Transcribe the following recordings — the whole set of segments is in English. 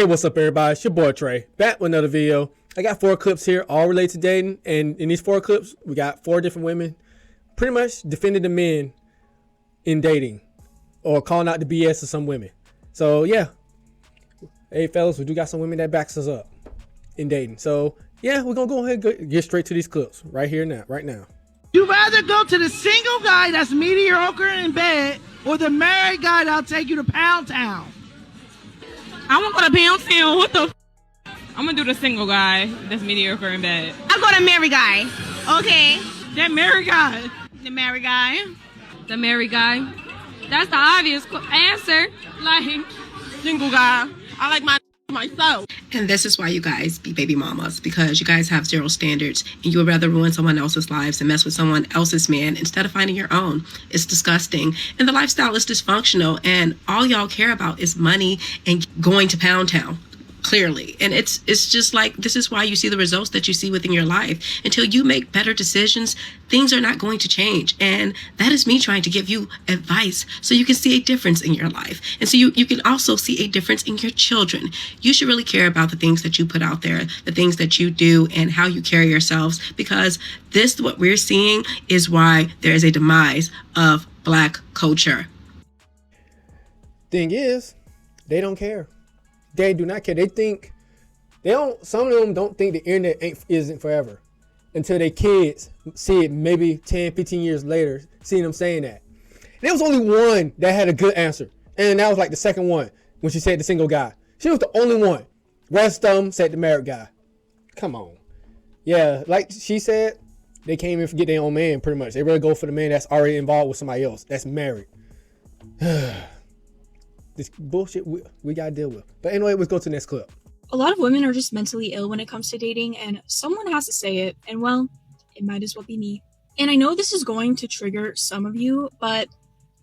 Hey, what's up, everybody? It's your boy Trey, back with another video. I got 4 clips here, all related to dating, and in these 4 clips, we got 4 different women pretty much defending the men in dating or calling out the BS of some women. So yeah, hey fellas, we do got some women that backs us up in dating. So yeah, we're gonna go ahead and get straight to these clips right here now, right now. You rather go to the single guy that's mediocre in bed or the married guy that'll take you to Pound Town? I won't go to Pound Town. What the f? I'm gonna do the single guy that's mediocre in bed. I'll go to married guy. Okay. That married guy. The married guy. The married guy. That's the obvious answer. Like, single guy. I like myself. And this is why you guys be baby mamas, because you guys have zero standards and you would rather ruin someone else's lives and mess with someone else's man instead of finding your own. It's disgusting. And the lifestyle is dysfunctional, and all y'all care about is money and going to Pound Town. Clearly. And it's just like, this is why you see the results that you see within your life. Until you make better decisions, things are not going to change. And that is me trying to give you advice so you can see a difference in your life. And so you can also see a difference in your children. You should really care about the things that you put out there, the things that you do, and how you carry yourselves, because this, what we're seeing, is why there is a demise of Black culture. Thing is, they don't care. They do not care. They think some of them don't think the internet isn't forever until their kids see it maybe 10, 15 years later, seeing them saying that. And there was only one that had a good answer. And that was like the second one when she said the single guy. She was the only one. Rest of them said the married guy. Come on. Yeah, like she said, they can't even forget their own man pretty much. They really go for the man that's already involved with somebody else, that's married. This bullshit we gotta deal with. But anyway, let's go to the next clip. A lot of women are just mentally ill when it comes to dating, and someone has to say it, and well, it might as well be me. And I know this is going to trigger some of you, but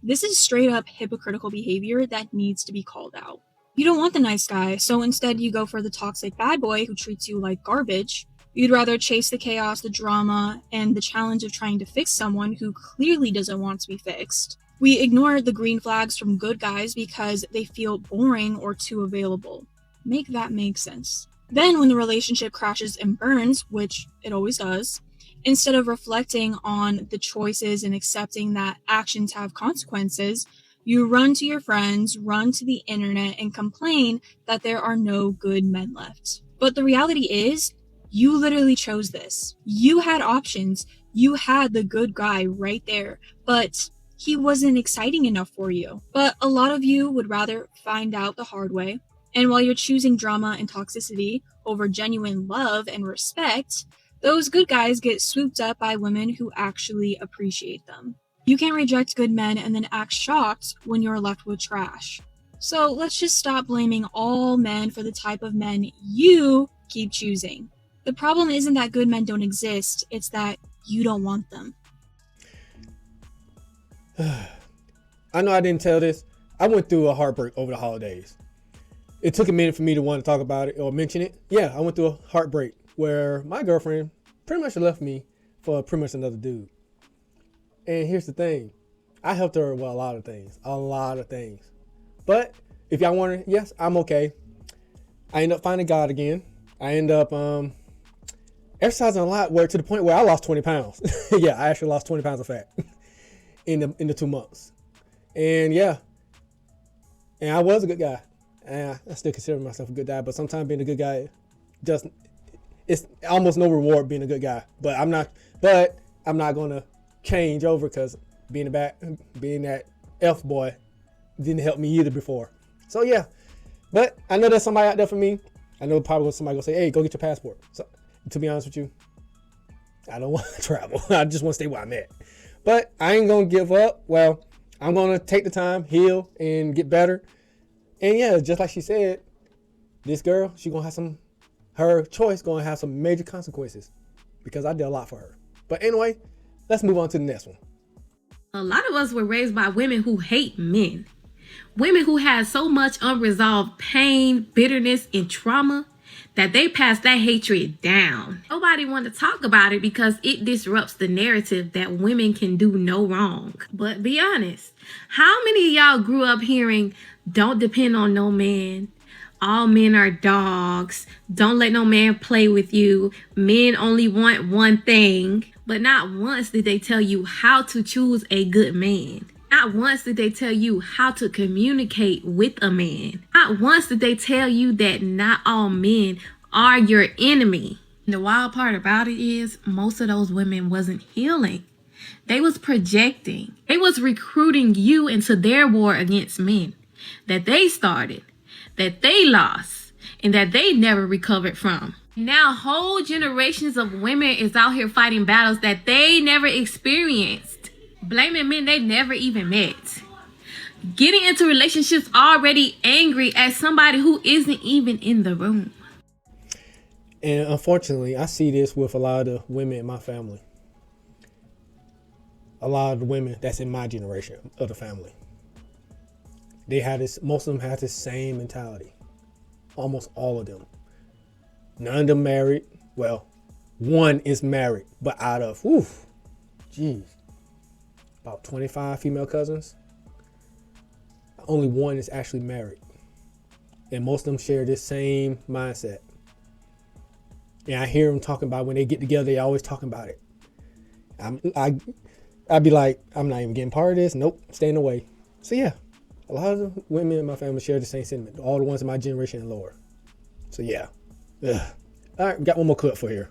this is straight up hypocritical behavior that needs to be called out. You don't want the nice guy, so instead you go for the toxic bad boy who treats you like garbage. You'd rather chase the chaos, the drama, and the challenge of trying to fix someone who clearly doesn't want to be fixed. We ignore the green flags from good guys because they feel boring or too available. Make that make sense. Then when the relationship crashes and burns, which it always does, instead of reflecting on the choices and accepting that actions have consequences, you run to your friends, run to the internet, and complain that there are no good men left. But the reality is, you literally chose this. You had options. You had the good guy right there, but he wasn't exciting enough for you. But a lot of you would rather find out the hard way. And while you're choosing drama and toxicity over genuine love and respect, those good guys get swooped up by women who actually appreciate them. You can't reject good men and then act shocked when you're left with trash. So let's just stop blaming all men for the type of men you keep choosing. The problem isn't that good men don't exist, it's that you don't want them. I know I didn't tell this. I went through a heartbreak over the holidays. It took a minute for me to want to talk about it or mention it. Yeah, I went through a heartbreak where my girlfriend pretty much left me for pretty much another dude. And here's the thing. I helped her with a lot of things. But if y'all wondering, yes, I'm okay. I end up finding God again. I end up exercising a lot, to the point where I lost 20 pounds. Yeah, I actually lost 20 pounds of fat. in the 2 months. And yeah, and I was a good guy, and I still consider myself a good guy, but sometimes being a good guy it's almost no reward being a good guy. But I'm not gonna change over, because being that F boy didn't help me either before. So yeah, but I know there's somebody out there for me. I know probably somebody gonna say, hey, go get your passport. So to be honest with you, I don't want to travel. I just want to stay where I'm at. But I ain't going to give up. Well, I'm going to take the time, heal, and get better. And yeah, just like she said, this girl, her choice going to have some major consequences, because I did a lot for her. But anyway, let's move on to the next one. A lot of us were raised by women who hate men. Women who had so much unresolved pain, bitterness, and trauma that they pass that hatred down. Nobody want to talk about it because it disrupts the narrative that women can do no wrong. But be honest, how many of y'all grew up hearing, don't depend on no man? all men are dogs, don't let no man play with you, men only want one thing. But not once did they tell you how to choose a good man. Not once did they tell you how to communicate with a man. Not once did they tell you that not all men are your enemy. The wild part about it is most of those women wasn't healing. They was projecting. They was recruiting you into their war against men that they started, that they lost, and that they never recovered from. Now whole generations of women is out here fighting battles that they never experienced, blaming men they never even met, getting into relationships already angry at somebody who isn't even in the room. And unfortunately, I see this with a lot of the women in my family. A lot of the women that's in my generation of the family. They had this, most of them had this same mentality. Almost all of them. None of them married. Well, one is married, but out of, about 25 female cousins, only one is actually married. And most of them share this same mindset. And I hear them talking about when they get together, they always talking about it. I'd be like, I'm not even getting part of this. Nope, staying away. So yeah, a lot of the women in my family share the same sentiment. All the ones in my generation and lower. So yeah. Ugh. All right, got one more clip for here.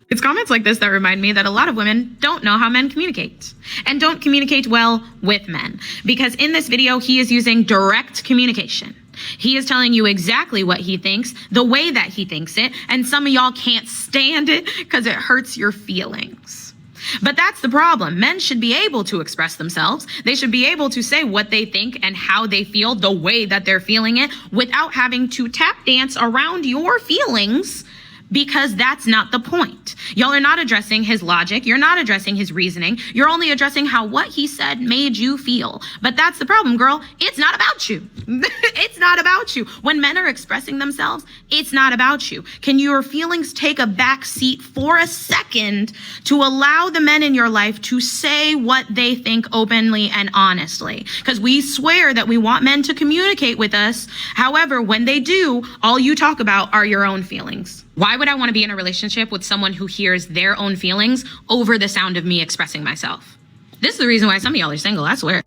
It's comments like this that remind me that a lot of women don't know how men communicate and don't communicate well with men. Because in this video, he is using direct communication. He is telling you exactly what he thinks, the way that he thinks it, and some of y'all can't stand it because it hurts your feelings. But that's the problem. Men should be able to express themselves. They should be able to say what they think and how they feel, the way that they're feeling it, without having to tap dance around your feelings, because that's not the point. Y'all are not addressing his logic. You're not addressing his reasoning. You're only addressing how what he said made you feel. But that's the problem, girl. It's not about you. It's not about you. When men are expressing themselves, it's not about you. Can your feelings take a back seat for a second to allow the men in your life to say what they think openly and honestly? Because we swear that we want men to communicate with us. However, when they do, all you talk about are your own feelings. Why would I want to be in a relationship with someone who hears their own feelings over the sound of me expressing myself? This is the reason why some of y'all are single, I swear.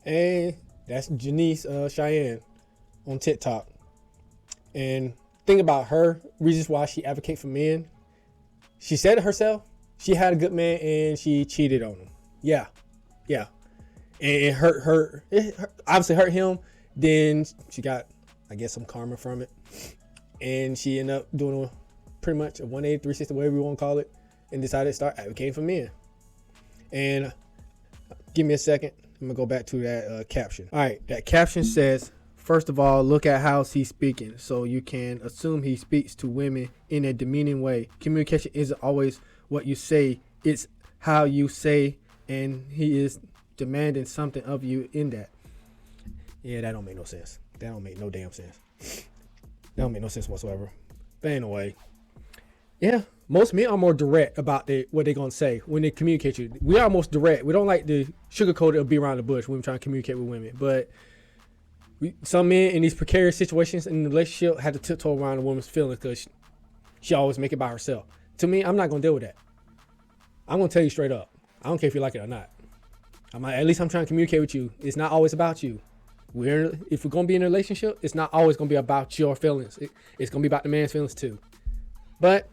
And that's Janice Cheyenne on TikTok. And think about her, reasons why she advocates for men. She said it herself. She had a good man and she cheated on him. Yeah. And it hurt her. It obviously hurt him. Then she got, I guess, some karma from it. And she ended up doing pretty much a 180, 360, whatever you want to call it, and decided to start advocating for men. And give me a second. I'm going to go back to that caption. All right, that caption says, first of all, look at how he's speaking. So you can assume he speaks to women in a demeaning way. Communication isn't always what you say. It's how you say, and he is demanding something of you in that. Yeah, that don't make no sense. That don't make no damn sense. That don't make no sense whatsoever. But anyway, yeah, most men are more direct about what they're going to say when they communicate you. We are most direct. We don't like to sugarcoat it or be around the bush when we're trying to communicate with women. But some men in these precarious situations in the relationship had to tiptoe around a woman's feelings because she always make it by herself. To me, I'm not going to deal with that. I'm going to tell you straight up. I don't care if you like it or not. At least I'm trying to communicate with you. It's not always about you. If we're going to be in a relationship, it's not always going to be about your feelings. It's going to be about the man's feelings too. But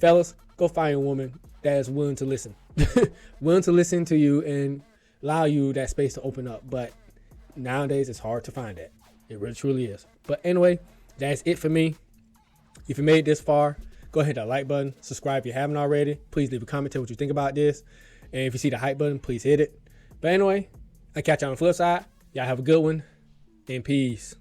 fellas, go find a woman that is willing to listen. Willing to listen to you and allow you that space to open up. But nowadays, it's hard to find that. It really truly is. But anyway, that's it for me. If you made it this far, go ahead and hit that like button. Subscribe if you haven't already. Please leave a comment, tell what you think about this. And if you see the hype button, please hit it. But anyway, I'll catch you on the flip side. Y'all have a good one. And peace.